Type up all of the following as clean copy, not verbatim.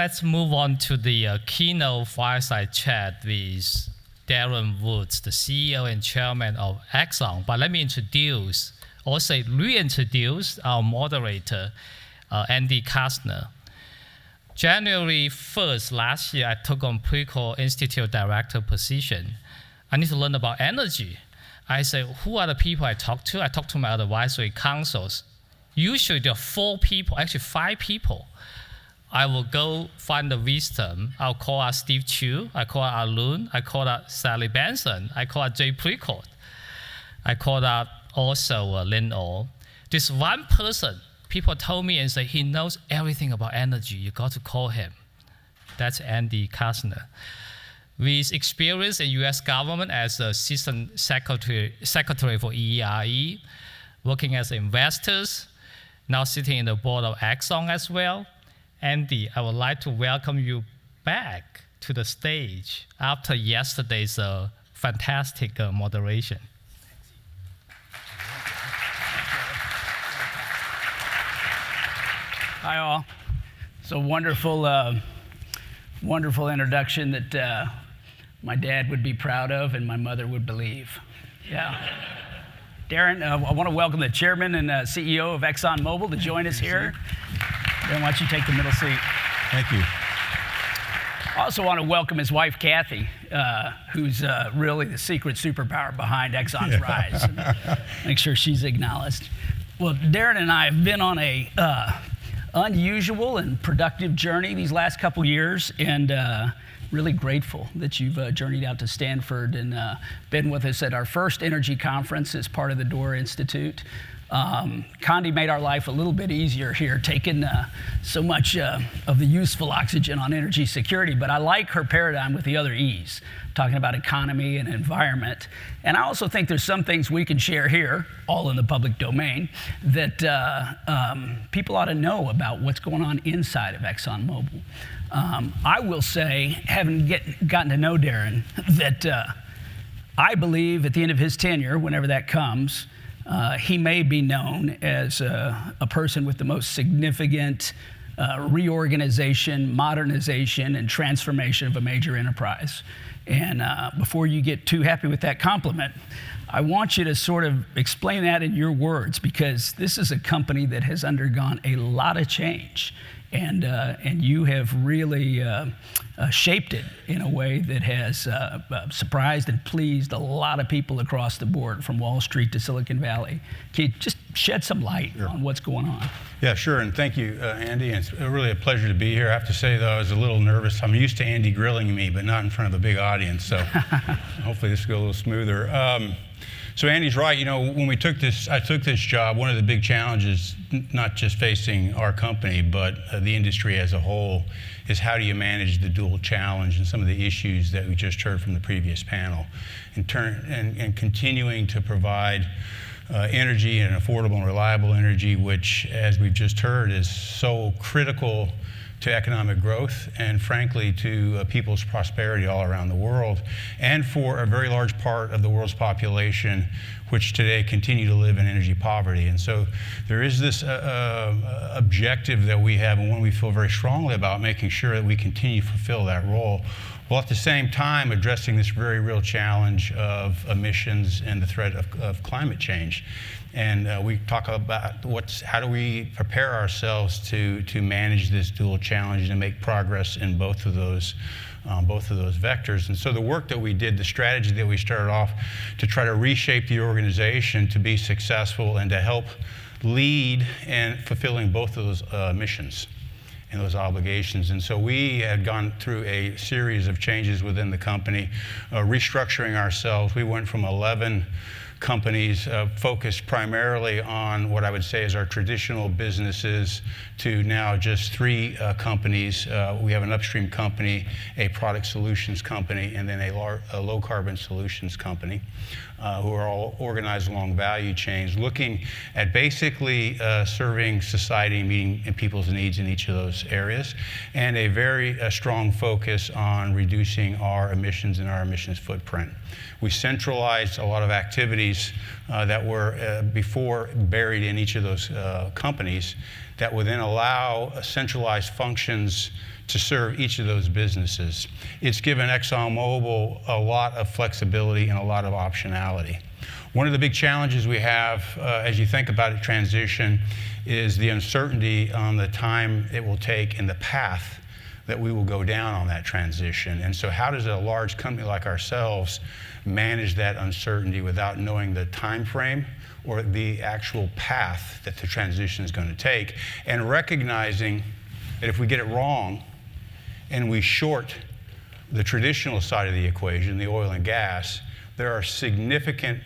let's move on to the keynote fireside chat with Darren Woods, the CEO and chairman of Exxon. But let me introduce, or say reintroduce, our moderator, Andy Karsner. January 1st last year, I took on Precourt Institute Director position. I need to learn about energy. I said, who are the people I talk to? I talk to my advisory councils. Usually there are 4 people, actually 5 people. I will go find the wisdom. I'll call out Steve Chu, I call out Arun, I call out Sally Benson, I call out Jay Precourt. I called out also Lynn Oh. This one person, people told me and say, he knows everything about energy. You got to call him. That's Andy Karsner. With experience in US government as Assistant Secretary for EERE, working as investors, now sitting in the board of Exxon as well. Andy, I would like to welcome you back to the stage after yesterday's fantastic moderation. Hi, all. It's a wonderful, wonderful introduction that my dad would be proud of and my mother would believe. Yeah. Darren, I want to welcome the chairman and CEO of ExxonMobil to join us here. Darren, why don't you take the middle seat? Thank you. I also want to welcome his wife, Kathy, who's really the secret superpower behind Exxon's rise. Make sure she's acknowledged. Well, Darren and I have been on a unusual and productive journey these last couple years, and really grateful that you've journeyed out to Stanford and been with us at our first energy conference as part of the Door Institute. Condi made our life a little bit easier here, taking so much of the useful oxygen on energy security, but I like her paradigm with the other E's, talking about economy and environment. And I also think there's some things we can share here, all in the public domain, that people ought to know about what's going on inside of ExxonMobil. I will say, having gotten to know Darren, that I believe at the end of his tenure, whenever that comes, he may be known as a person with the most significant reorganization, modernization, and transformation of a major enterprise. And before you get too happy with that compliment, I want you to sort of explain that in your words, because this is a company that has undergone a lot of change. And you have really shaped it in a way that has surprised and pleased a lot of people across the board, from Wall Street to Silicon Valley. Can you just shed some light on what's going on? Yeah, sure, and thank you, Andy. It's really a pleasure to be here. I have to say, though, I was a little nervous. I'm used to Andy grilling me, but not in front of a big audience, so hopefully this will go a little smoother. So Andy's right. You know, when I took this job, one of the big challenges, not just facing our company, but the industry as a whole, is how do you manage the dual challenge and some of the issues that we just heard from the previous panel, and continuing to provide energy and affordable and reliable energy, which, as we've just heard, is so critical to economic growth and, frankly, to people's prosperity all around the world, and for a very large part of the world's population, which today continue to live in energy poverty. And so there is this objective that we have, and one we feel very strongly about, making sure that we continue to fulfill that role, while at the same time addressing this very real challenge of emissions and the threat of climate change. And we talk about how do we prepare ourselves to manage this dual challenge and make progress in both of those vectors. And so the work that we did, the strategy that we started off to try to reshape the organization to be successful and to help lead in fulfilling both of those missions and those obligations. And so we had gone through a series of changes within the company, restructuring ourselves. We went from 11 companies focused primarily on what I would say is our traditional businesses to now just 3 companies. We have an upstream company, a product solutions company, and then a low carbon solutions company, who are all organized along value chains, looking at basically serving society, meeting people's needs in each of those areas, and a very strong focus on reducing our emissions and our emissions footprint. We centralized a lot of activities that were before buried in each of those companies that would then allow centralized functions to serve each of those businesses. It's given ExxonMobil a lot of flexibility and a lot of optionality. One of the big challenges we have as you think about a transition is the uncertainty on the time it will take and the path that we will go down on that transition. And so how does a large company like ourselves manage that uncertainty without knowing the time frame or the actual path that the transition is going to take, and recognizing that if we get it wrong and we short the traditional side of the equation, the oil and gas, there are significant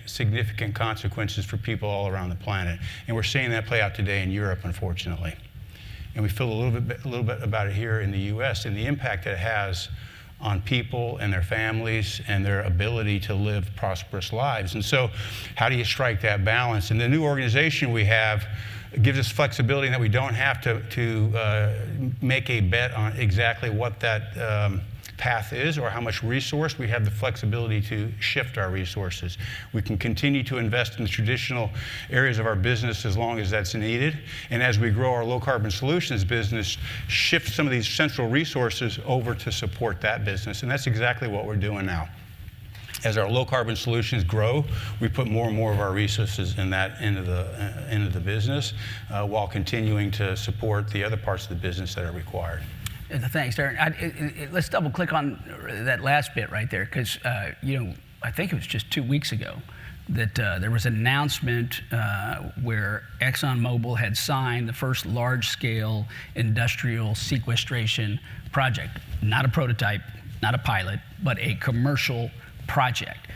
consequences for people all around the planet. And we're seeing that play out today in Europe, unfortunately. And we feel a little bit about it here in the US and the impact that it has on people and their families and their ability to live prosperous lives. And so how do you strike that balance? And the new organization we have gives us flexibility in that we don't have to make a bet on exactly what that path is or how much resource. We have the flexibility to shift our resources. We can continue to invest in the traditional areas of our business as long as that's needed. And as we grow our low carbon solutions business, shift some of these central resources over to support that business. And that's exactly what we're doing now. As our low carbon solutions grow, we put more and more of our resources in that end of the business while continuing to support the other parts of the business that are required. Thanks, Darren. Let's double click on that last bit right there, because I think it was just 2 weeks ago that there was an announcement where ExxonMobil had signed the first large-scale industrial sequestration project. Not a prototype, not a pilot, but a commercial project.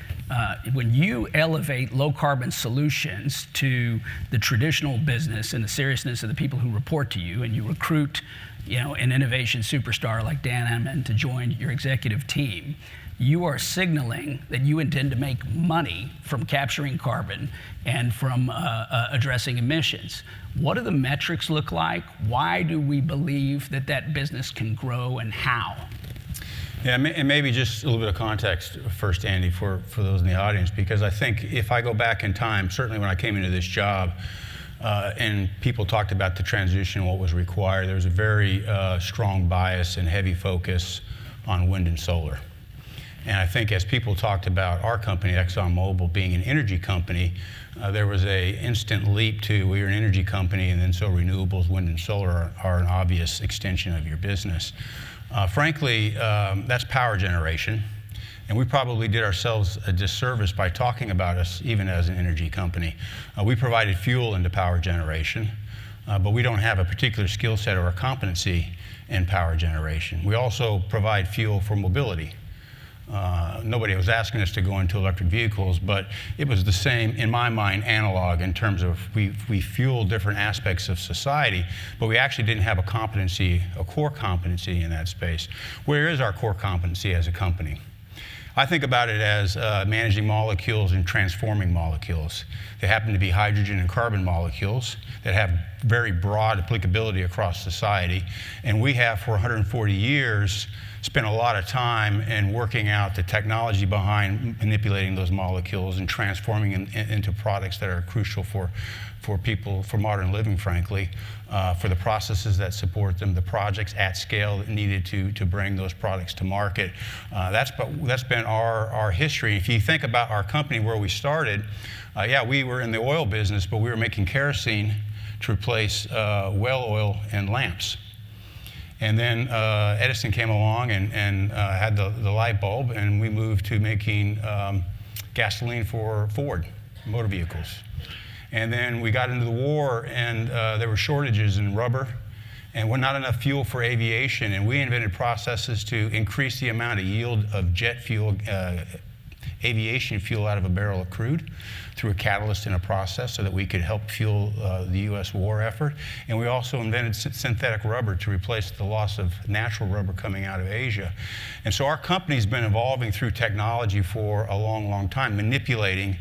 When you elevate low-carbon solutions to the traditional business and the seriousness of the people who report to you, and you recruit an innovation superstar like Dan Amman to join your executive team, you are signaling that you intend to make money from capturing carbon and from addressing emissions. What do the metrics look like? Why do we believe that that business can grow, and how? Yeah, and maybe just a little bit of context first, Andy, for those in the audience, because I think if I go back in time, certainly when I came into this job, and people talked about the transition, what was required, there was a very strong bias and heavy focus on wind and solar. And I think as people talked about our company, ExxonMobil, being an energy company, there was an instant leap to, we're an energy company, and then so renewables, wind and solar are an obvious extension of your business. Frankly, that's power generation. And we probably did ourselves a disservice by talking about us even as an energy company. We provided fuel into power generation, but we don't have a particular skill set or a competency in power generation. We also provide fuel for mobility. Nobody was asking us to go into electric vehicles, but it was the same, in my mind, analog in terms of we fuel different aspects of society, but we actually didn't have a competency, a core competency in that space. Where is our core competency as a company? I think about it as managing molecules and transforming molecules. They happen to be hydrogen and carbon molecules that have very broad applicability across society. And we have, for 140 years, spent a lot of time in working out the technology behind manipulating those molecules and transforming them into products that are crucial for people, for modern living, frankly, for the processes that support them, the projects at scale that needed to bring those products to market. That's been our history. If you think about our company, where we started, yeah, we were in the oil business, but we were making kerosene to replace well oil and lamps. And then Edison came along and had the light bulb, and we moved to making gasoline for Ford motor vehicles. And then we got into the war, and there were shortages in rubber, and not enough fuel for aviation. And we invented processes to increase the amount of yield of jet fuel, aviation fuel out of a barrel of crude through a catalyst in a process so that we could help fuel the U.S. war effort. And we also invented synthetic rubber to replace the loss of natural rubber coming out of Asia. And so our company's been evolving through technology for a long, long time, manipulating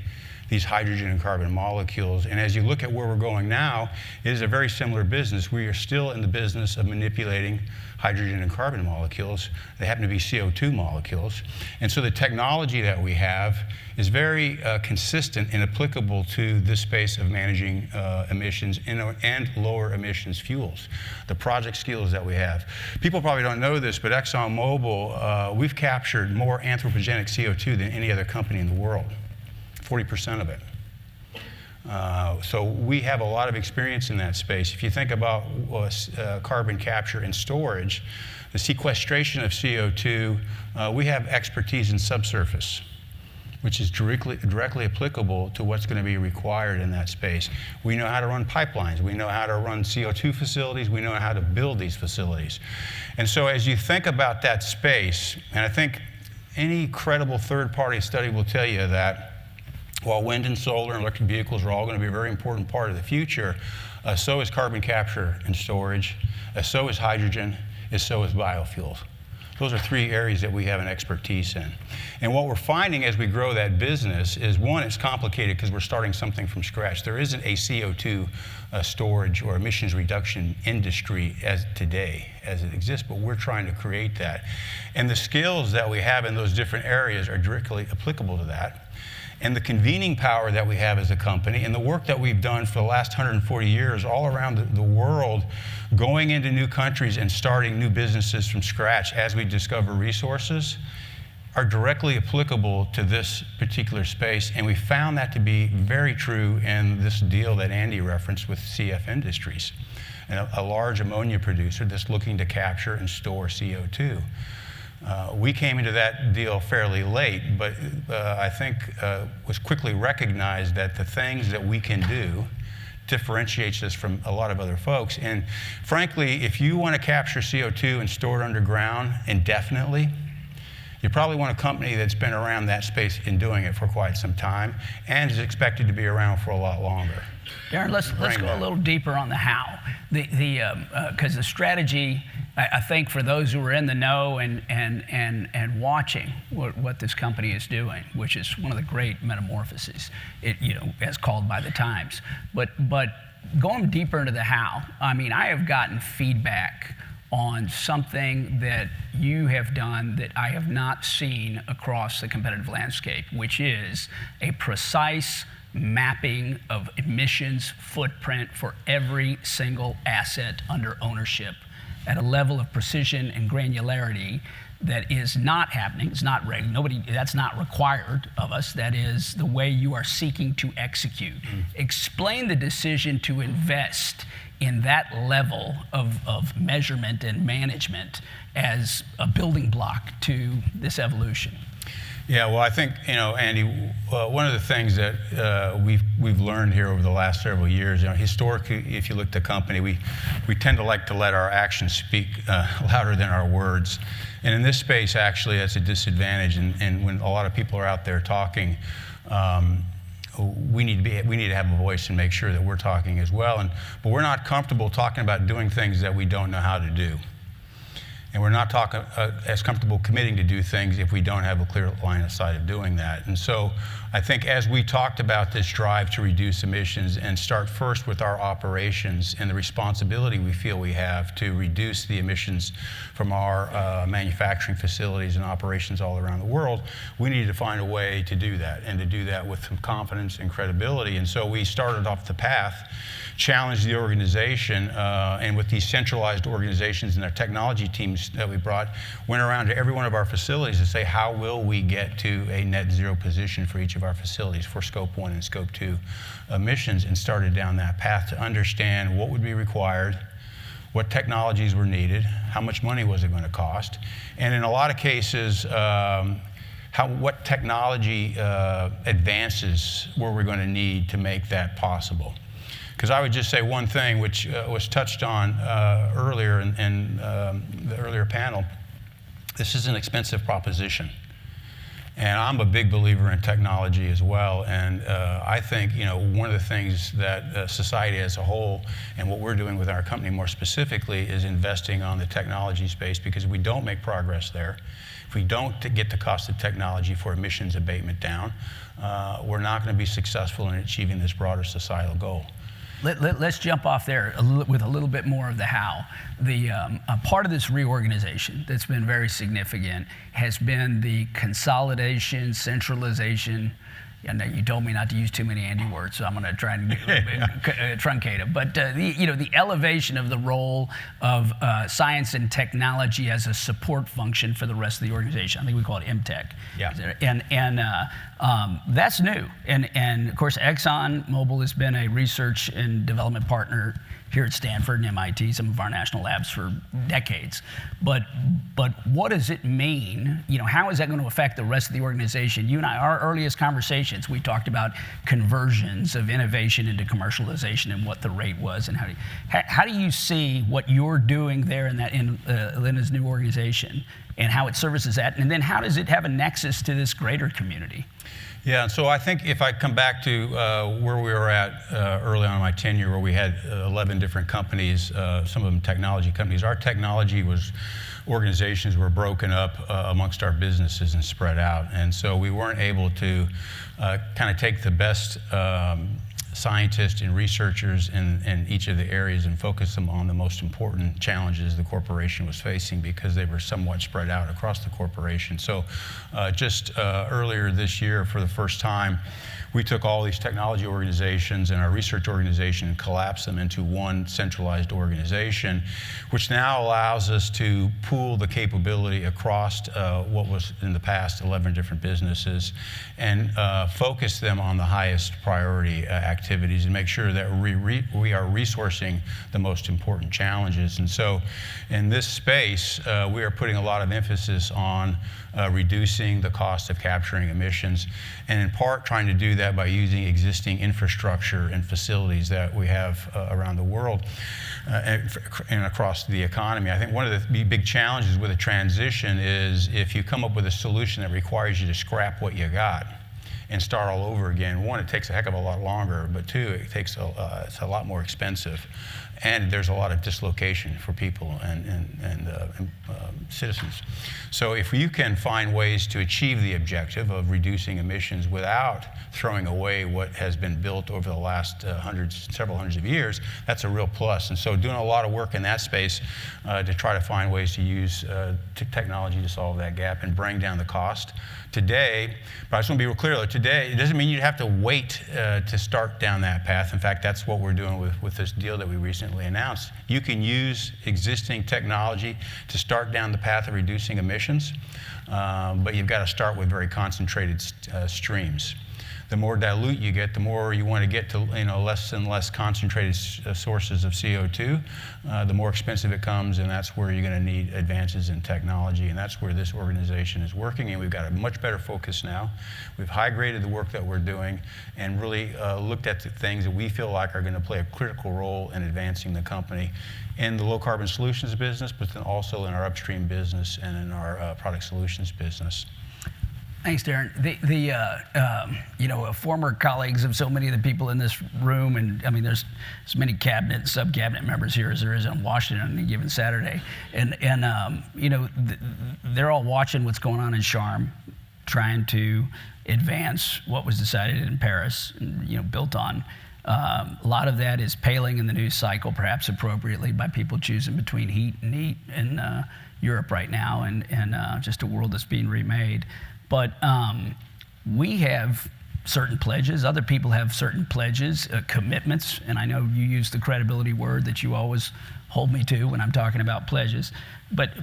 these hydrogen and carbon molecules. And as you look at where we're going now, it is a very similar business. We are still in the business of manipulating hydrogen and carbon molecules. They happen to be CO2 molecules. And so the technology that we have is very consistent and applicable to this space of managing emissions and lower emissions fuels. The project skills that we have. People probably don't know this, but ExxonMobil, we've captured more anthropogenic CO2 than any other company in the world, 40% of it. So we have a lot of experience in that space. If you think about carbon capture and storage, the sequestration of CO2, we have expertise in subsurface, which is directly applicable to what's going to be required in that space. We know how to run pipelines. We know how to run CO2 facilities. We know how to build these facilities. And so as you think about that space, and I think any credible third-party study will tell you that while wind and solar and electric vehicles are all going to be a very important part of the future, so is carbon capture and storage, so is hydrogen, and so is biofuels. Those are three areas that we have an expertise in. And what we're finding as we grow that business is, one, it's complicated because we're starting something from scratch. There isn't a CO2 storage or emissions reduction industry as today as it exists, but we're trying to create that. And the skills that we have in those different areas are directly applicable to that. And the convening power that we have as a company and the work that we've done for the last 140 years all around the world, going into new countries and starting new businesses from scratch as we discover resources, are directly applicable to this particular space. And we found that to be very true in this deal that Andy referenced with CF Industries, and a large ammonia producer that's looking to capture and store CO2. We came into that deal fairly late, but I think was quickly recognized that the things that we can do differentiates us from a lot of other folks. And frankly, if you want to capture CO2 and store it underground indefinitely, you probably want a company that's been around that space and doing it for quite some time and is expected to be around for a lot longer. Darren, let's go a little deeper on the how. Because the strategy, I think for those who are in the know and watching what this company is doing, which is one of the great metamorphoses, as called by the Times. But going deeper into the how, I mean, I have gotten feedback on something that you have done that I have not seen across the competitive landscape, which is a precise mapping of emissions footprint for every single asset under ownership at a level of precision and granularity that is not happening. It's not that's not required of us. That is the way you are seeking to execute. Explain the decision to invest in that level of measurement and management as a building block to this evolution. Yeah, well, I think, Andy, one of the things that we've learned here over the last several years, historically, if you look at the company, we tend to like to let our actions speak louder than our words. And in this space, actually, that's a disadvantage. And when a lot of people are out there talking, we need to have a voice and make sure that we're talking as well. But we're not comfortable talking about doing things that we don't know how to do. And we're not as comfortable committing to do things if we don't have a clear line of sight of doing that. And so I think as we talked about this drive to reduce emissions and start first with our operations and the responsibility we feel we have to reduce the emissions from our manufacturing facilities and operations all around the world, we needed to find a way to do that and to do that with some confidence and credibility. And so we started off the path, challenged the organization, and with these centralized organizations and our technology teams that we brought, went around to every one of our facilities to say, how will we get to a net zero position for each of our facilities for Scope 1 and Scope 2 emissions, and started down that path to understand what would be required, what technologies were needed, how much money was it going to cost, and in a lot of cases, what technology advances were we going to need to make that possible. Because I would just say one thing, which was touched on earlier in the earlier panel. This is an expensive proposition. And I'm a big believer in technology as well. And I think, one of the things that society as a whole, and what we're doing with our company more specifically, is investing on the technology space, because if we don't make progress there, if we don't get the cost of technology for emissions abatement down, we're not going to be successful in achieving this broader societal goal. Let's jump off there with a little bit more of the how. A part of this reorganization that's been very significant has been the consolidation, centralization. And you told me not to use too many Andy words, so I'm going to try and truncate it. But the elevation of the role of science and technology as a support function for the rest of the organization. I think we call it MTech. Yeah. And that's new. And of course, ExxonMobil has been a research and development partner here at Stanford and MIT, some of our national labs, for decades. But what does it mean? How is that going to affect the rest of the organization? You and I, our earliest conversations, we talked about conversions of innovation into commercialization and what the rate was, and how do you see what you're doing there in Linda's new organization and how it services that? And then how does it have a nexus to this greater community? Yeah, so I think if I come back to where we were at early on in my tenure, where we had 11 different companies, some of them technology companies, our technology organizations were broken up amongst our businesses and spread out. And so we weren't able to kind of take the best scientists and researchers in each of the areas and focus them on the most important challenges the corporation was facing, because they were somewhat spread out across the corporation. So just earlier this year, for the first time, we took all these technology organizations and our research organization and collapsed them into one centralized organization, which now allows us to pool the capability across what was in the past 11 different businesses and focus them on the highest priority activities and make sure that we are resourcing the most important challenges. And so in this space, we are putting a lot of emphasis on reducing the cost of capturing emissions, and in part trying to do that by using existing infrastructure and facilities that we have around the world and across the economy. I think one of the big challenges with a transition is if you come up with a solution that requires you to scrap what you got and start all over again. One, it takes a heck of a lot longer, but two, it's a lot more expensive. And there's a lot of dislocation for people and citizens. So if you can find ways to achieve the objective of reducing emissions without throwing away what has been built over the last several hundreds of years, that's a real plus. And so doing a lot of work in that space to try to find ways to use technology to solve that gap and bring down the cost. Today, but I just want to be real clear, though, today, it doesn't mean you have to wait to start down that path. In fact, that's what we're doing with this deal that we recently announced. You can use existing technology to start down the path of reducing emissions, but you've got to start with very concentrated streams. The more dilute you get, the more you want to get to less and less concentrated sources of CO2, the more expensive it comes, and that's where you're going to need advances in technology, and that's where this organization is working, and we've got a much better focus now. We've high-graded the work that we're doing and really looked at the things that we feel like are going to play a critical role in advancing the company in the low-carbon solutions business, but then also in our upstream business and in our product solutions business. Thanks, Darren. Former colleagues of so many of the people in this room, and I mean, there's as many cabinet, sub-cabinet members here as there is in Washington on any given Saturday, and they're all watching what's going on in Sharm, trying to advance what was decided in Paris, and, built on. A lot of that is paling in the news cycle, perhaps appropriately, by people choosing between heat and heat in Europe right now, and just a world that's being remade. But we have certain pledges. Other people have certain pledges, commitments, and I know you use the credibility word that you always hold me to when I'm talking about pledges. But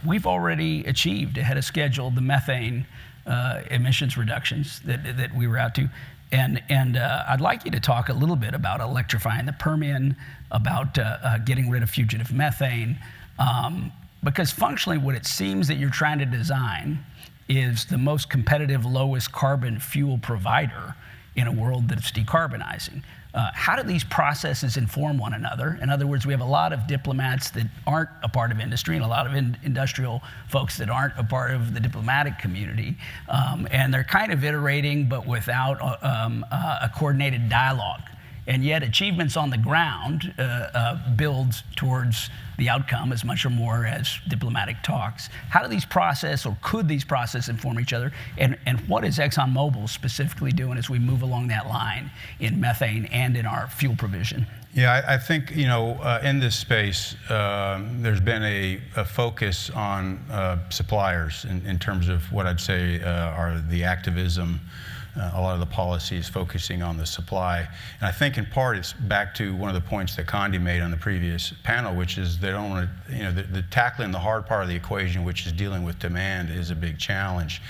we've already achieved ahead of schedule the methane emissions reductions that we were out to. And I'd like you to talk a little bit about electrifying the Permian, about getting rid of fugitive methane, because functionally what it seems that you're trying to design is the most competitive, lowest carbon fuel provider in a world that's decarbonizing. How do these processes inform one another? In other words, we have a lot of diplomats that aren't a part of industry and a lot of industrial folks that aren't a part of the diplomatic community. And they're kind of iterating, but without a coordinated dialogue. And yet achievements on the ground build towards the outcome as much or more as diplomatic talks. How do these process, or could these process inform each other? And what is ExxonMobil specifically doing as we move along that line in methane and in our fuel provision? Yeah, I think, in this space, there's been a focus on suppliers in terms of what I'd say are the activism. A lot of the policies focusing on the supply. And I think in part it's back to one of the points that Condi made on the previous panel, which is they don't want to, the tackling the hard part of the equation, which is dealing with demand, is a big challenge.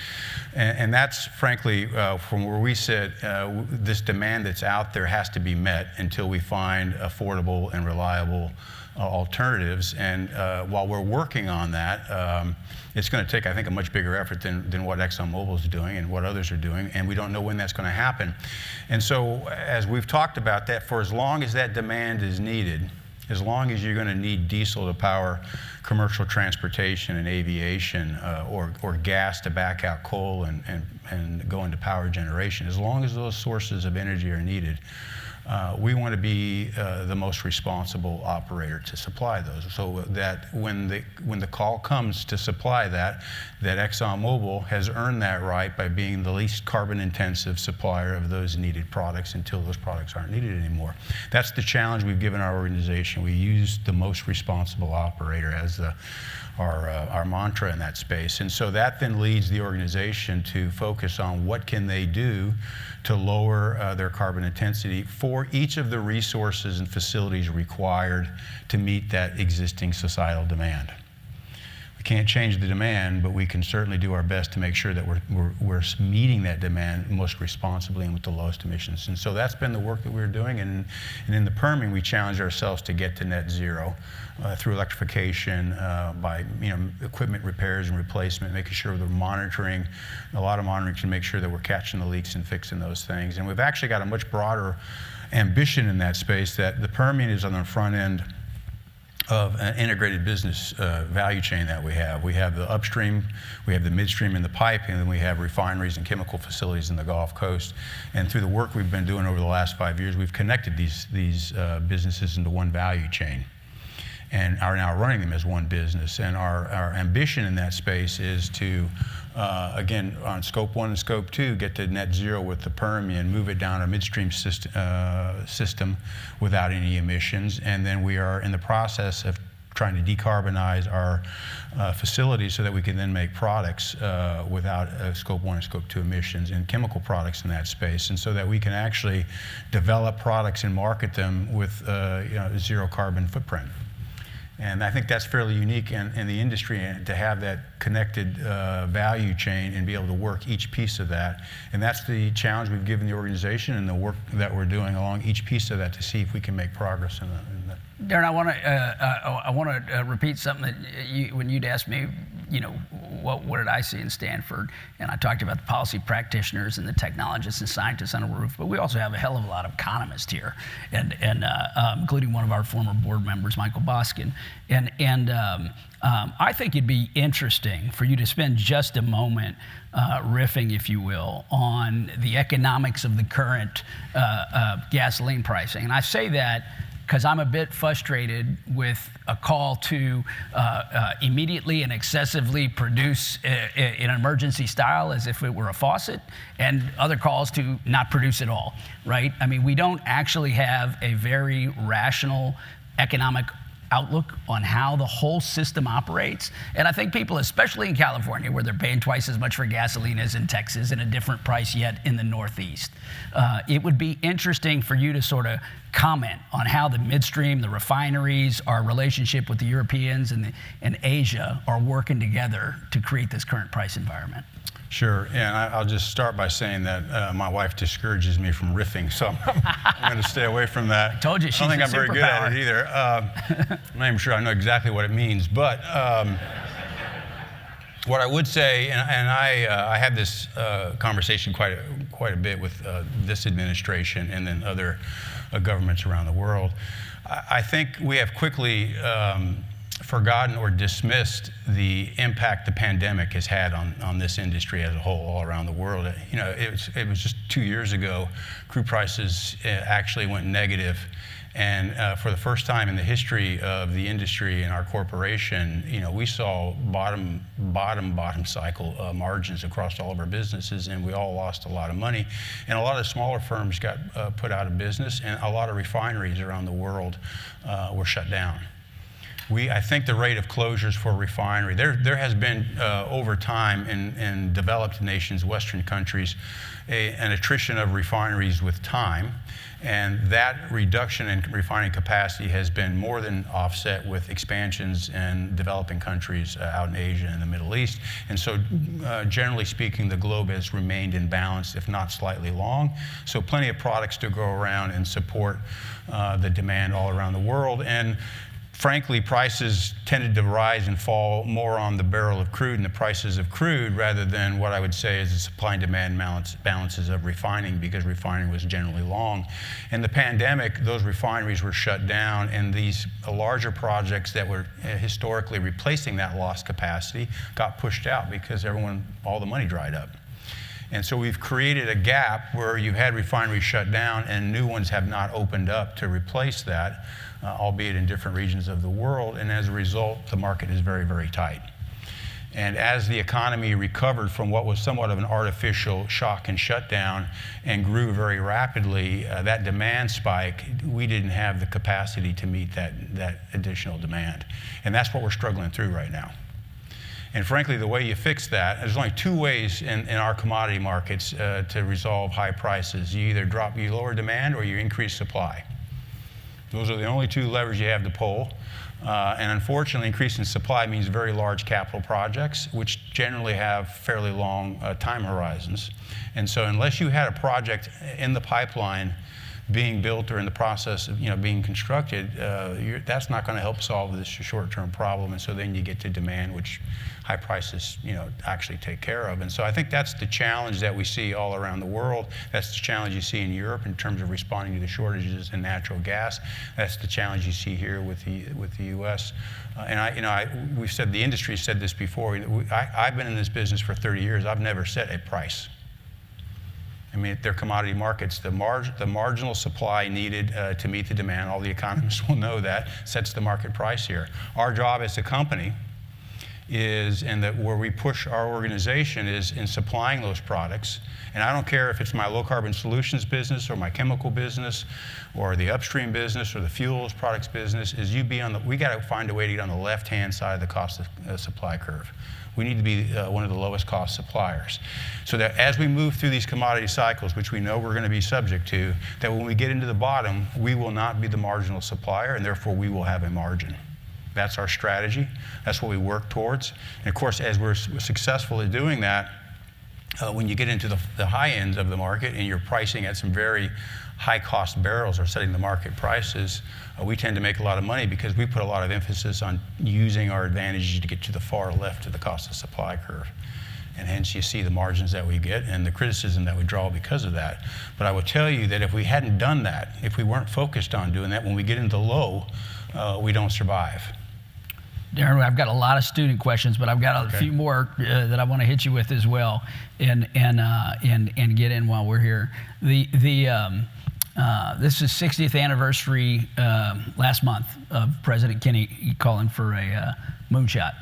And that's frankly, from where we sit, this demand that's out there has to be met until we find affordable and reliable alternatives. And while we're working on that, it's going to take, I think, a much bigger effort than what ExxonMobil is doing and what others are doing, and we don't know when that's going to happen. And so, as we've talked about that, for as long as that demand is needed, as long as you're going to need diesel to power commercial transportation and aviation, or gas to back out coal and go into power generation, as long as those sources of energy are needed, we want to be the most responsible operator to supply those, so that when the call comes to supply that ExxonMobil has earned that right by being the least carbon-intensive supplier of those needed products until those products aren't needed anymore. That's the challenge we've given our organization. We use the most responsible operator as our mantra in that space. And so that then leads the organization to focus on what can they do to lower their carbon intensity for each of the resources and facilities required to meet that existing societal demand. We can't change the demand, but we can certainly do our best to make sure that we're meeting that demand most responsibly and with the lowest emissions. And so that's been the work that we're doing. And in the Permian, we challenge ourselves to get to net zero through electrification, by equipment repairs and replacement, making sure we're monitoring, a lot of monitoring to make sure that we're catching the leaks and fixing those things. And we've actually got a much broader ambition in that space, that the Permian is on the front end of an integrated business value chain that we have. We have the upstream, we have the midstream and the pipe, and then we have refineries and chemical facilities in the Gulf Coast. And through the work we've been doing over the last 5 years, we've connected these businesses into one value chain and are now running them as one business. And our ambition in that space is to, again, on Scope 1 and Scope 2, get to net zero with the Permian, move it down our midstream system without any emissions. And then we are in the process of trying to decarbonize our facilities so that we can then make products without Scope 1 and Scope 2 emissions, and chemical products in that space, and so that we can actually develop products and market them with zero carbon footprint. And I think that's fairly unique in the industry, to have that connected value chain and be able to work each piece of that. And that's the challenge we've given the organization, and the work that we're doing along each piece of that to see if we can make progress in that. Darren, I want to repeat something that when you'd asked me, what did I see in Stanford? And I talked about the policy practitioners and the technologists and scientists on the roof, but we also have a hell of a lot of economists here, and including one of our former board members, Michael Boskin. And I think it'd be interesting for you to spend just a moment riffing, if you will, on the economics of the current gasoline pricing. And I say that because I'm a bit frustrated with a call to immediately and excessively produce in an emergency style as if it were a faucet, and other calls to not produce at all, right? I mean, we don't actually have a very rational economic outlook on how the whole system operates. And I think people, especially in California, where they're paying twice as much for gasoline as in Texas, and a different price yet in the Northeast, it would be interesting for you to sort of comment on how the midstream, the refineries, our relationship with the Europeans and Asia are working together to create this current price environment. Sure, and I'll just start by saying that my wife discourages me from riffing, so I'm going to stay away from that. I told you, she's I don't think a I'm very good at it either. I'm not even sure I know exactly what it means, but What I would say, and I had this conversation quite a bit with this administration and then other governments around the world. I think we have quickly forgotten or dismissed the impact the pandemic has had on this industry as a whole, all around the world. You know, it was just 2 years ago, crude prices actually went negative. And for the first time in the history of the industry and our corporation, you know, we saw bottom cycle margins across all of our businesses, and we all lost a lot of money. And a lot of smaller firms got put out of business, and a lot of refineries around the world were shut down. I think the rate of closures for refinery, there has been over time in developed nations, Western countries, an attrition of refineries with time. And that reduction in refining capacity has been more than offset with expansions in developing countries out in Asia and the Middle East. And so generally speaking, the globe has remained in balance, if not slightly long. So plenty of products to go around and support the demand all around the world. And frankly, prices tended to rise and fall more on the barrel of crude and the prices of crude rather than what I would say is the supply and demand balances of refining, because refining was generally long. In the pandemic, those refineries were shut down, and these larger projects that were historically replacing that lost capacity got pushed out because all the money dried up. And so we've created a gap where you've had refineries shut down and new ones have not opened up to replace that, albeit in different regions of the world. And as a result, the market is very, very tight. And as the economy recovered from what was somewhat of an artificial shock and shutdown and grew very rapidly, that demand spike, we didn't have the capacity to meet that additional demand. And that's what we're struggling through right now. And frankly, the way you fix that, there's only two ways in our commodity markets to resolve high prices. You either lower demand or you increase supply. Those are the only two levers you have to pull. And unfortunately, increasing supply means very large capital projects, which generally have fairly long time horizons. And so unless you had a project in the pipeline being built or in the process of being constructed, that's not going to help solve this short-term problem. And so then you get to demand, which high prices actually take care of. And so I think that's the challenge that we see all around the world. That's the challenge you see in Europe in terms of responding to the shortages in natural gas. That's the challenge you see here with the U.S. And we've said, the industry said this before. I've been in this business for 30 years. I've never set a price. I mean, they're commodity markets. The marginal supply needed to meet the demand, all the economists will know that, sets the market price here. Our job as a company is, and where we push our organization is in supplying those products. And I don't care if it's my low carbon solutions business or my chemical business or the upstream business or the fuels products business, we got to find a way to get on the left-hand side of the cost of supply curve. We need to be one of the lowest cost suppliers. So that as we move through these commodity cycles, which we know we're going to be subject to, that when we get into the bottom, we will not be the marginal supplier, and therefore we will have a margin. That's our strategy. That's what we work towards. And of course, as we're successful at doing that, when you get into the high ends of the market and you're pricing at some very high cost barrels or setting the market prices, we tend to make a lot of money because we put a lot of emphasis on using our advantages to get to the far left of the cost of supply curve. And hence you see the margins that we get and the criticism that we draw because of that. But I would tell you that if we hadn't done that, if we weren't focused on doing that, when we get into low, we don't survive. Darren, I've got a lot of student questions, but I've got a few more that I want to hit you with as well, and get in while we're here. This is 60th anniversary last month of President Kennedy calling for a moonshot,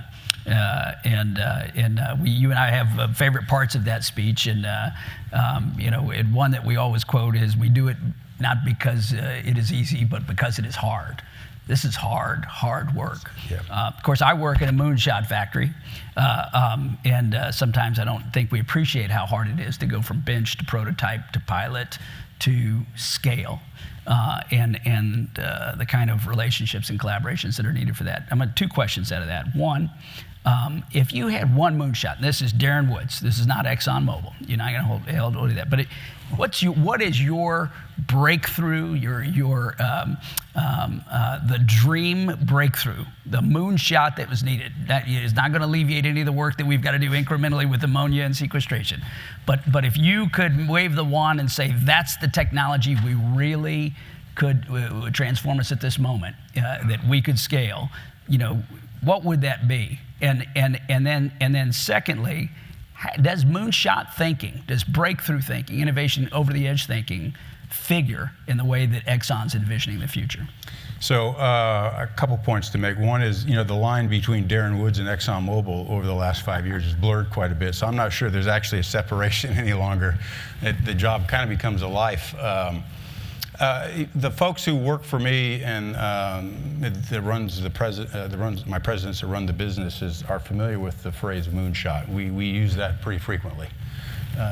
you and I have favorite parts of that speech, and one that we always quote is, "We do it not because it is easy, but because it is hard." This is hard work. Yeah. Of course, I work in a moonshot factory, and sometimes I don't think we appreciate how hard it is to go from bench to prototype to pilot to scale, and the kind of relationships and collaborations that are needed for that. I'm going to two questions out of that. One, If you had one moonshot, and this is Darren Woods, this is not ExxonMobil, you're not going to hold that, but what is your breakthrough, the dream breakthrough, the moonshot that was needed? That is not going to alleviate any of the work that we've got to do incrementally with ammonia and sequestration. But if you could wave the wand and say, that's the technology we really could transform us at this moment, that we could scale, what would that be? And then secondly, does moonshot thinking, does breakthrough thinking, innovation, over-the-edge thinking figure in the way that Exxon's envisioning the future? So a couple points to make. One is, the line between Darren Woods and ExxonMobil over the last 5 years has blurred quite a bit. So I'm not sure there's actually a separation any longer. The job kind of becomes a life. The folks who work for me and my presidents that run the businesses are familiar with the phrase moonshot. We use that pretty frequently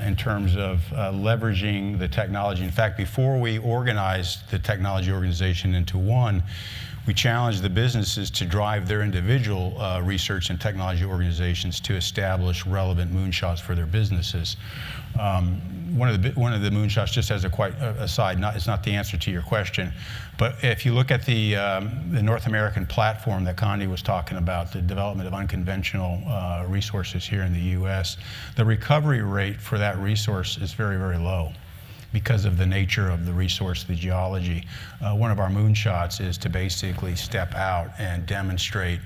in terms of leveraging the technology. In fact, before we organized the technology organization into one, we challenged the businesses to drive their individual research and technology organizations to establish relevant moonshots for their businesses. One of the moonshots, just as a quite aside, it's not the answer to your question, but if you look at the North American platform that Condi was talking about, the development of unconventional resources here in the U.S., the recovery rate for that resource is very, very low because of the nature of the resource, the geology. One of our moonshots is to basically step out and demonstrate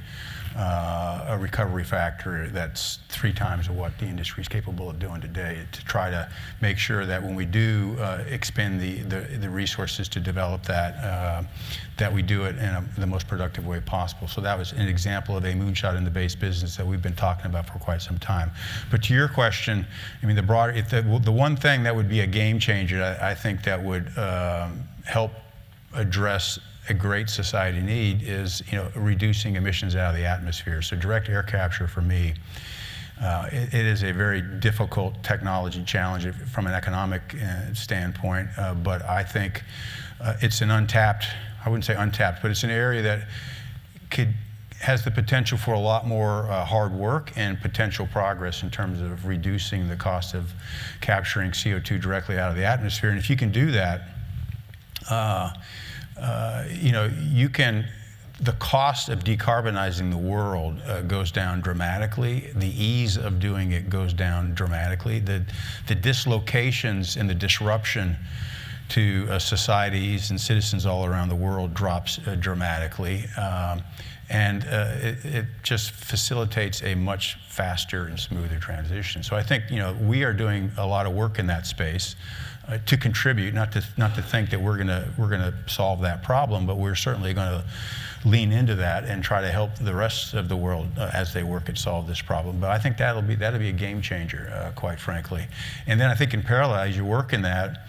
a recovery factor that's 3 times what the industry is capable of doing today, to try to make sure that when we do expend the resources to develop that, that we do it in the most productive way possible. So that was an example of a moonshot in the base business that we've been talking about for quite some time. But to your question, the one thing that would be a game changer, I think that would help address a great society need is reducing emissions out of the atmosphere. So direct air capture for me, it is a very difficult technology challenge from an economic standpoint, but I think it's an untapped, I wouldn't say untapped, but it's an area that has the potential for a lot more hard work and potential progress in terms of reducing the cost of capturing CO2 directly out of the atmosphere. And if you can do that, the cost of decarbonizing the world goes down dramatically. The ease of doing it goes down dramatically. The dislocations and the disruption to societies and citizens all around the world drops dramatically. And it just facilitates a much faster and smoother transition. So I think we are doing a lot of work in that space to contribute, not to think that we're gonna solve that problem, but we're certainly going to lean into that and try to help the rest of the world as they work and solve this problem. But I think that'll be a game changer, quite frankly. And then I think in parallel, as you work in that,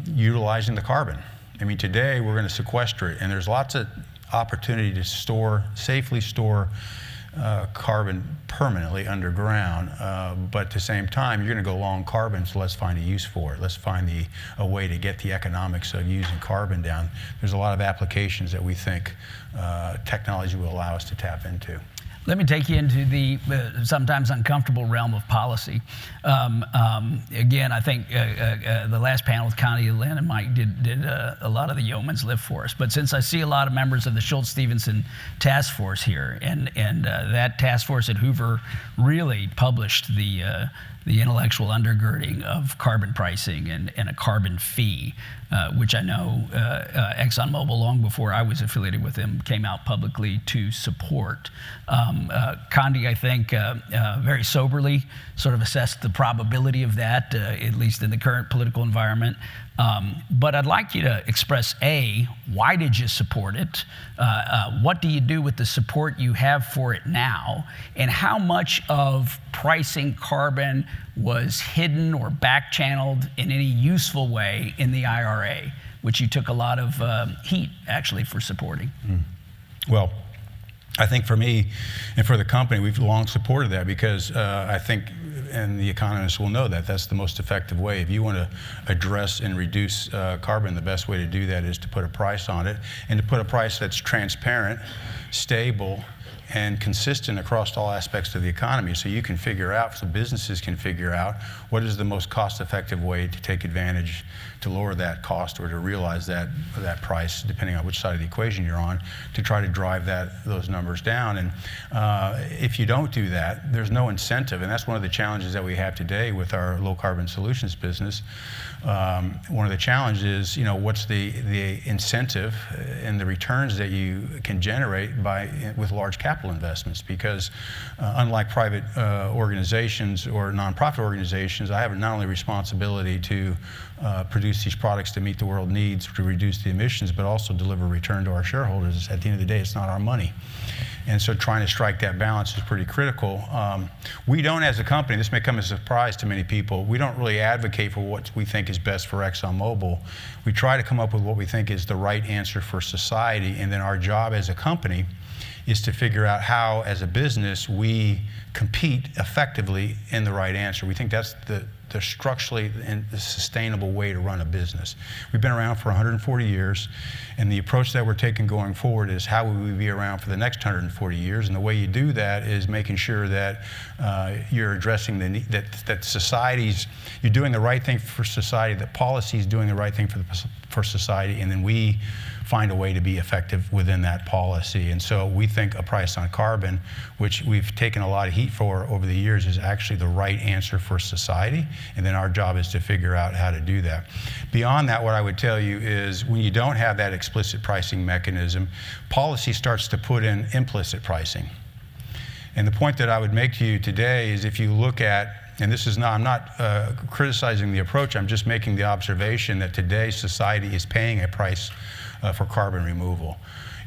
utilizing the carbon. I mean, today we're going to sequester it, and there's lots of opportunity to safely store carbon permanently underground, but at the same time, you're going to go long carbon, so let's find a use for it. Let's find a way to get the economics of using carbon down. There's a lot of applications that we think technology will allow us to tap into. Let me take you into the sometimes uncomfortable realm of policy. Again, I think the last panel with Connie, Lynn, and Mike did a lot of the yeoman's lift for us. But since I see a lot of members of the Schultz-Stevenson task force here, and that task force at Hoover really published the intellectual undergirding of carbon pricing and a carbon fee, which I know ExxonMobil, long before I was affiliated with them, came out publicly to support. Condi, I think, very soberly sort of assessed the probability of that, at least in the current political environment. But I'd like you to express, A, why did you support it? What do you do with the support you have for it now? And how much of pricing carbon was hidden or back-channeled in any useful way in the IRA, which you took a lot of heat, actually, for supporting? Well, I think for me and for the company, we've long supported that because I think, and the economists will know that, that's the most effective way. If you want to address and reduce carbon, the best way to do that is to put a price on it, and to put a price that's transparent, stable, and consistent across all aspects of the economy. So you can figure out, so businesses can figure out what is the most cost-effective way to take advantage, to lower that cost or to realize that price, depending on which side of the equation you're on, to try to drive those numbers down. And if you don't do that, there's no incentive. And that's one of the challenges that we have today with our low carbon solutions business. One of the challenges is, what's the incentive and the returns that you can generate with large capital investments? Because unlike private organizations or nonprofit organizations, I have not only responsibility to produce these products to meet the world needs to reduce the emissions, but also deliver return to our shareholders. At the end of the day, it's not our money. And so trying to strike that balance is pretty critical. We don't, as a company, this may come as a surprise to many people, we don't really advocate for what we think is best for ExxonMobil. We try to come up with what we think is the right answer for society, and then our job as a company is to figure out how, as a business, we compete effectively in the right answer. We think that's the structurally and the sustainable way to run a business. We've been around for 140 years, and the approach that we're taking going forward is how will we be around for the next 140 years, and the way you do that is making sure that you're addressing the need, that society's, you're doing the right thing for society, that policy is doing the right thing for society, and then we find a way to be effective within that policy. And so we think a price on carbon, which we've taken a lot of heat for over the years, is actually the right answer for society. And then our job is to figure out how to do that. Beyond that, what I would tell you is when you don't have that explicit pricing mechanism, policy starts to put in implicit pricing. And the point that I would make to you today is if you look at, and this is not, I'm not criticizing the approach, I'm just making the observation that today society is paying a price for carbon removal.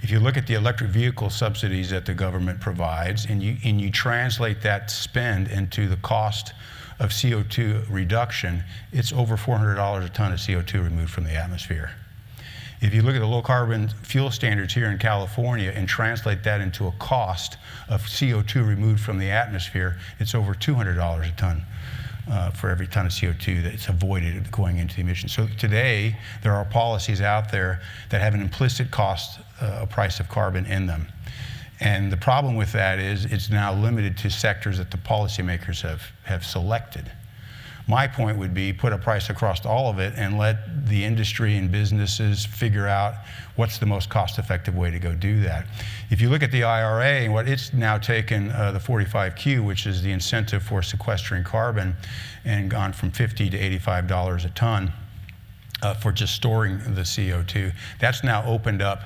If you look at the electric vehicle subsidies that the government provides, and you translate that spend into the cost of CO2 reduction, it's over $400 a ton of CO2 removed from the atmosphere. If you look at the low carbon fuel standards here in California and translate that into a cost of CO2 removed from the atmosphere, it's over $200 a ton. For every ton of CO2 that's avoided going into the emissions. So today, there are policies out there that have an implicit cost, a price of carbon in them. And the problem with that is it's now limited to sectors that the policymakers have selected. My point would be put a price across all of it and let the industry and businesses figure out what's the most cost-effective way to go do that. If you look at the IRA and what it's now taken, the 45Q, which is the incentive for sequestering carbon, and gone from $50 to $85 a ton for just storing the CO2, that's now opened up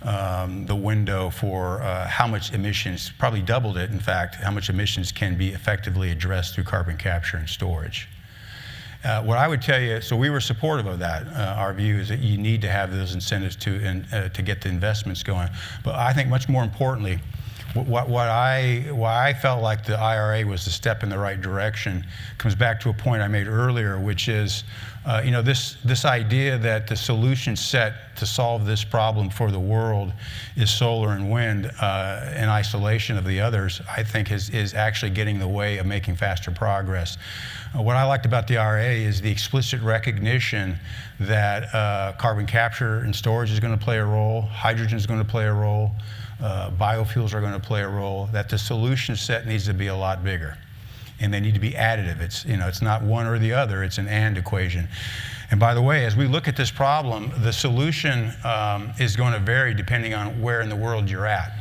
the window for how much emissions, probably doubled it, in fact, how much emissions can be effectively addressed through carbon capture and storage. What I would tell you, so we were supportive of that. Our view is that you need to have those incentives to get the investments going. But I think much more importantly, why I felt like the IRA was a step in the right direction comes back to a point I made earlier, which is, this idea that the solution set to solve this problem for the world is solar and wind in isolation of the others, I think is actually getting in the way of making faster progress. What I liked about the IRA is the explicit recognition that carbon capture and storage is going to play a role, hydrogen is going to play a role, biofuels are going to play a role, that the solution set needs to be a lot bigger. And they need to be additive. It's not one or the other, it's an and equation. And by the way, as we look at this problem, the solution is going to vary depending on where in the world you're at.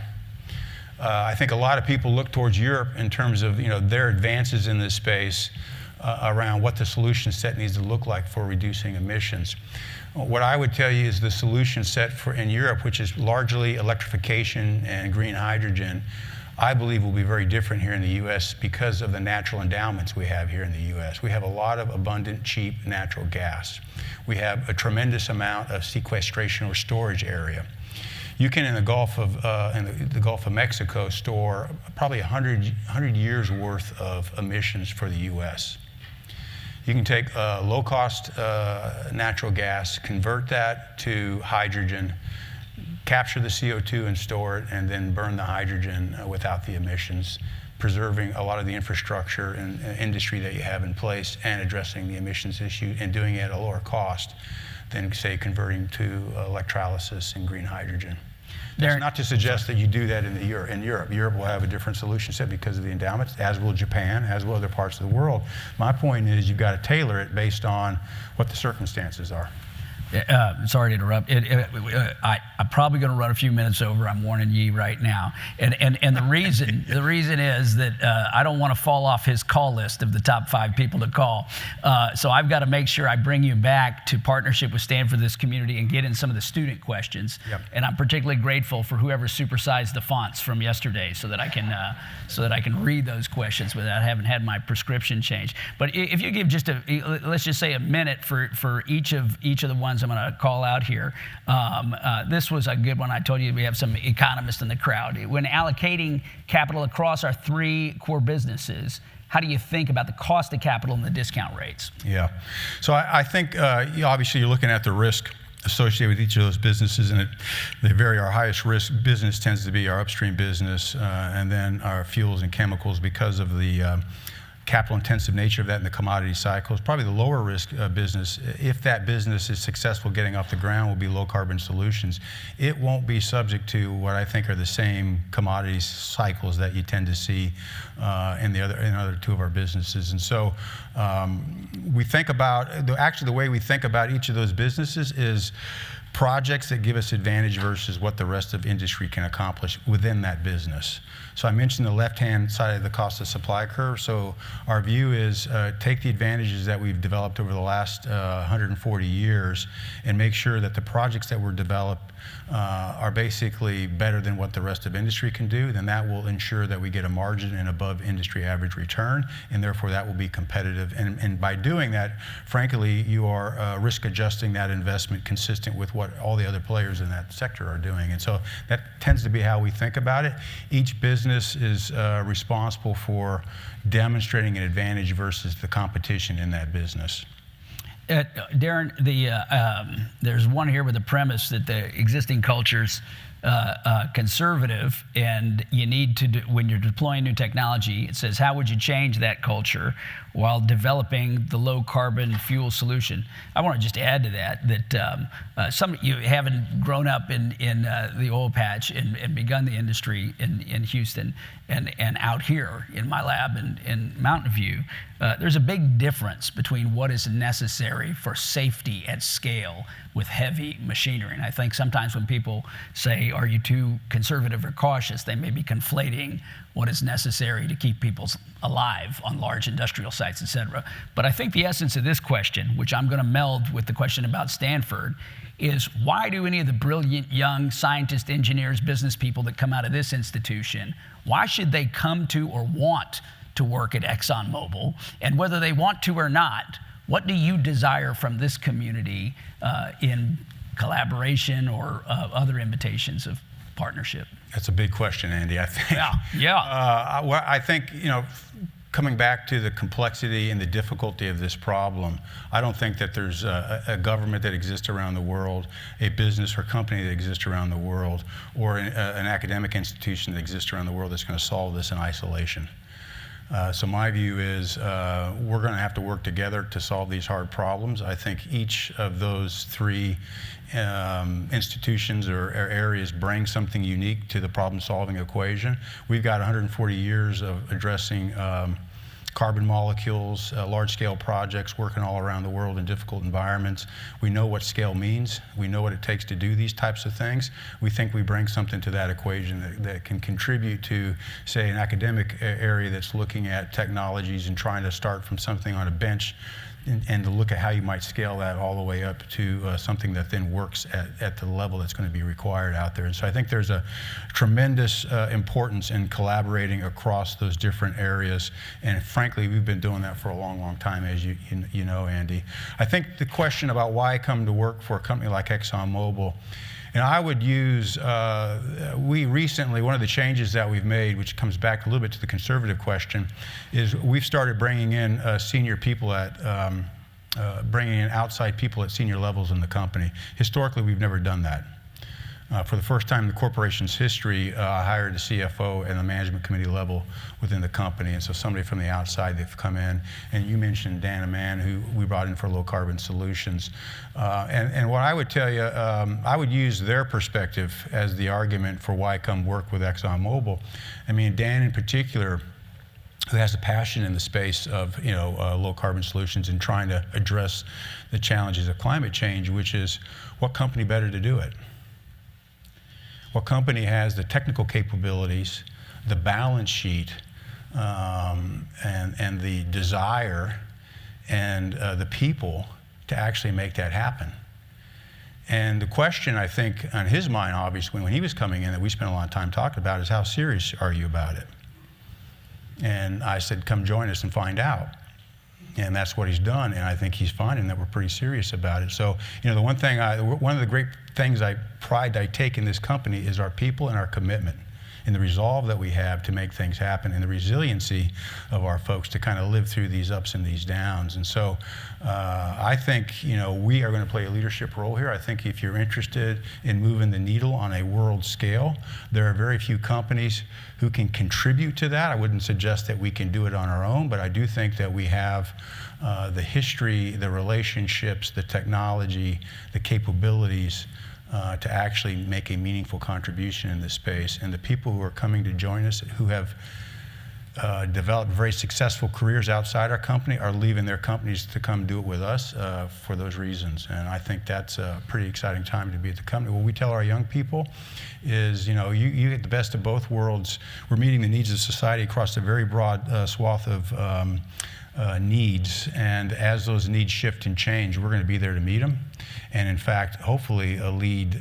I think a lot of people look towards Europe in terms of their advances in this space around what the solution set needs to look like for reducing emissions. What I would tell you is the solution set in Europe, which is largely electrification and green hydrogen, I believe will be very different here in the U.S. because of the natural endowments we have here in the U.S. We have a lot of abundant, cheap natural gas. We have a tremendous amount of sequestration or storage area. You can, in the Gulf of Mexico, store probably 100 years worth of emissions for the U.S. You can take low-cost natural gas, convert that to hydrogen, capture the CO2 and store it, and then burn the hydrogen without the emissions, preserving a lot of the infrastructure and industry that you have in place and addressing the emissions issue and doing it at a lower cost than, say, converting to electrolysis and green hydrogen. That's not to suggest that you do that in Europe. Europe will have a different solution set because of the endowments, as will Japan, as will other parts of the world. My point is you've got to tailor it based on what the circumstances are. Sorry to interrupt. I'm probably going to run a few minutes over. I'm warning ye right now. And the reason is that I don't want to fall off his call list of the top 5 people to call. So I've got to make sure I bring you back to partnership with Stanford, this community, and get in some of the student questions. Yep. And I'm particularly grateful for whoever supersized the fonts from yesterday, so that I can read those questions without having had my prescription changed. But if you give just let's just say a minute for each of the ones I'm going to call out here. This was a good one. I told you we have some economists in the crowd. When allocating capital across our 3 core businesses, how do you think about the cost of capital and the discount rates? Yeah. So I think obviously you're looking at the risk associated with each of those businesses, and they vary. Our highest risk business tends to be our upstream business, and then our fuels and chemicals because of the capital-intensive nature of that in the commodity cycles. Probably the lower risk business, if that business is successful getting off the ground, will be low carbon solutions. It won't be subject to what I think are the same commodity cycles that you tend to see in other 2 of our businesses. And so we think about, actually the way we think about each of those businesses is projects that give us advantage versus what the rest of industry can accomplish within that business. So I mentioned the left-hand side of the cost of supply curve. So our view is take the advantages that we've developed over the last 140 years and make sure that the projects that were developed are basically better than what the rest of industry can do. Then that will ensure that we get a margin and above industry average return, and therefore that will be competitive. And by doing that, frankly, you are risk adjusting that investment consistent with what all the other players in that sector are doing. And so that tends to be how we think about it. Each business is responsible for demonstrating an advantage versus the competition in that business. Darren, there's one here with the premise that the existing culture's conservative, and you need to, when you're deploying new technology, it says, how would you change that culture while developing the low carbon fuel solution? I want to just add to that some of you haven't grown up in the oil patch and begun the industry in Houston and out here in my lab in Mountain View. There's a big difference between what is necessary for safety at scale with heavy machinery. And I think sometimes when people say, are you too conservative or cautious, they may be conflating what is necessary to keep people alive on large industrial sites, et cetera. But I think the essence of this question, which I'm going to meld with the question about Stanford, is why do any of the brilliant young scientists, engineers, business people that come out of this institution, why should they come to or want to work at ExxonMobil? And whether they want to or not, what do you desire from this community in collaboration or other invitations of partnership? That's a big question, Andy, I think. Yeah. I think, coming back to the complexity and the difficulty of this problem, I don't think that there's a government that exists around the world, a business or company that exists around the world, or an academic institution that exists around the world that's going to solve this in isolation. So my view is we're going to have to work together to solve these hard problems. I think each of those 3 institutions or areas bring something unique to the problem-solving equation. We've got 140 years of addressing carbon molecules, large-scale projects working all around the world in difficult environments. We know what scale means. We know what it takes to do these types of things. We think we bring something to that equation that can contribute to, say, an academic area that's looking at technologies and trying to start from something on a bench and to look at how you might scale that all the way up to something that then works at the level that's going to be required out there. And so I think there's a tremendous importance in collaborating across those different areas. And frankly, we've been doing that for a long, long time, as you know, Andy. I think the question about why come to work for a company like ExxonMobil, and I would use, we recently, one of the changes that we've made, which comes back a little bit to the conservative question, is we've started bringing in senior people bringing in outside people at senior levels in the company. Historically, we've never done that. For the first time in the corporation's history, I hired a CFO at the management committee level within the company, and so somebody from the outside, they've come in. And you mentioned Dan Aman, who we brought in for low carbon solutions. And what I would tell you, I would use their perspective as the argument for why come work with ExxonMobil. I mean, Dan in particular, who has a passion in the space of low carbon solutions and trying to address the challenges of climate change, which is what company better to do it? What company has the technical capabilities, the balance sheet, and the desire and the people to actually make that happen? And the question, I think, on his mind, obviously, when he was coming in, that we spent a lot of time talking about, is how serious are you about it? And I said, come join us and find out. And that's what he's done, and I think he's finding that we're pretty serious about it. So, the one of the great things pride I take in this company is our people and our commitment, and the resolve that we have to make things happen, and the resiliency of our folks to kind of live through these ups and these downs. And so, I think we are going to play a leadership role here. I think if you're interested in moving the needle on a world scale, there are very few companies who can contribute to that. I wouldn't suggest that we can do it on our own, but I do think that we have the history, the relationships, the technology, the capabilities to actually make a meaningful contribution in this space. And the people who are coming to join us, who have developed very successful careers outside our company, are leaving their companies to come do it with us for those reasons. And I think that's a pretty exciting time to be at the company. What we tell our young people is, you get the best of both worlds. We're meeting the needs of society across a very broad swath of needs, and as those needs shift and change, we're going to be there to meet them, and in fact, hopefully lead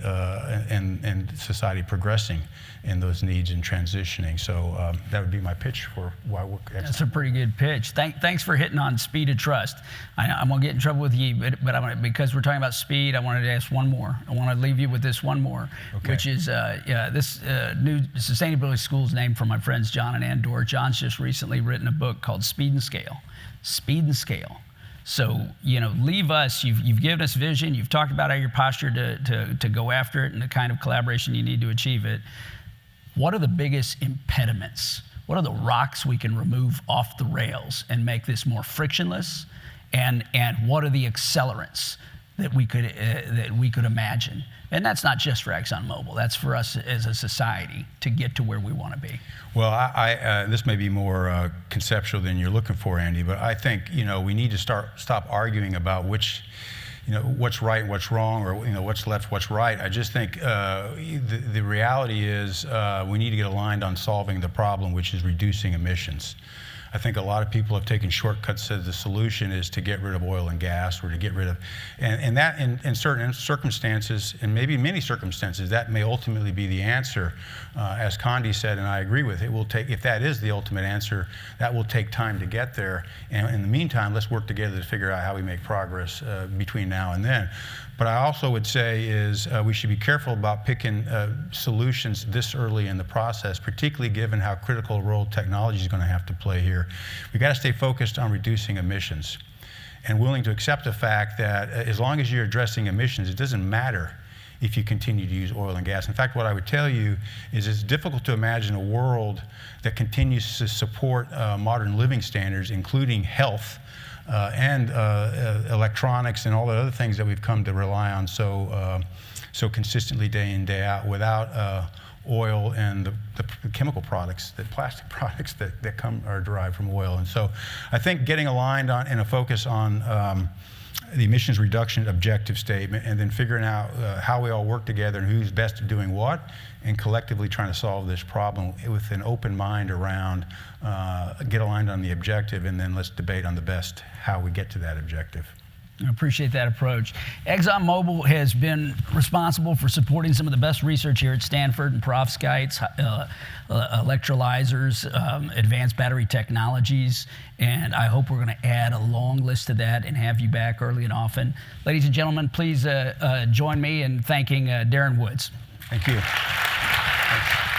in society progressing in those needs and transitioning. So that would be my pitch for why work. That's a pretty good pitch. Thanks for hitting on speed of trust. I'm going to get in trouble with you, but because we're talking about speed, I wanted to ask one more. I want to leave you with this one more, which is this new sustainability school is named for my friends John and Ann Dorr. John's just recently written a book called Speed and Scale. Speed and Scale. So, leave us, you've given us vision, you've talked about how your posture to go after it and the kind of collaboration you need to achieve it. What are the biggest impediments? What are the rocks we can remove off the rails and make this more frictionless? And what are the accelerants that we could imagine? And that's not just for ExxonMobil. That's for us as a society to get to where we want to be. Well, this may be more conceptual than you're looking for, Andy, but I think we need to stop arguing about what's right, what's wrong, or what's left, what's right. I just think the reality is we need to get aligned on solving the problem, which is reducing emissions. I think a lot of people have taken shortcuts, said the solution is to get rid of oil and gas, or to get rid of, and that in certain circumstances, and maybe many circumstances, that may ultimately be the answer. As Condi said, and I agree with it, will take, if that is the ultimate answer, that will take time to get there. And in the meantime, let's work together to figure out how we make progress between now and then. But I also would say is we should be careful about picking solutions this early in the process, particularly given how critical a role technology is going to have to play here. We've got to stay focused on reducing emissions and willing to accept the fact that as long as you're addressing emissions, it doesn't matter if you continue to use oil and gas. In fact, what I would tell you is it's difficult to imagine a world that continues to support modern living standards, including health, and electronics and all the other things that we've come to rely on so consistently day in, day out, without oil and the chemical products, the plastic products that are derived from oil. And so I think getting aligned on and a focus on the emissions reduction objective statement, and then figuring out how we all work together and who's best at doing what, and collectively trying to solve this problem with an open mind around, get aligned on the objective, and then let's debate on the best how we get to that objective. I appreciate that approach. ExxonMobil has been responsible for supporting some of the best research here at Stanford and perovskites, electrolyzers, advanced battery technologies, and I hope we're going to add a long list to that and have you back early and often. Ladies and gentlemen, please join me in thanking Darren Woods. Thank you. Thanks.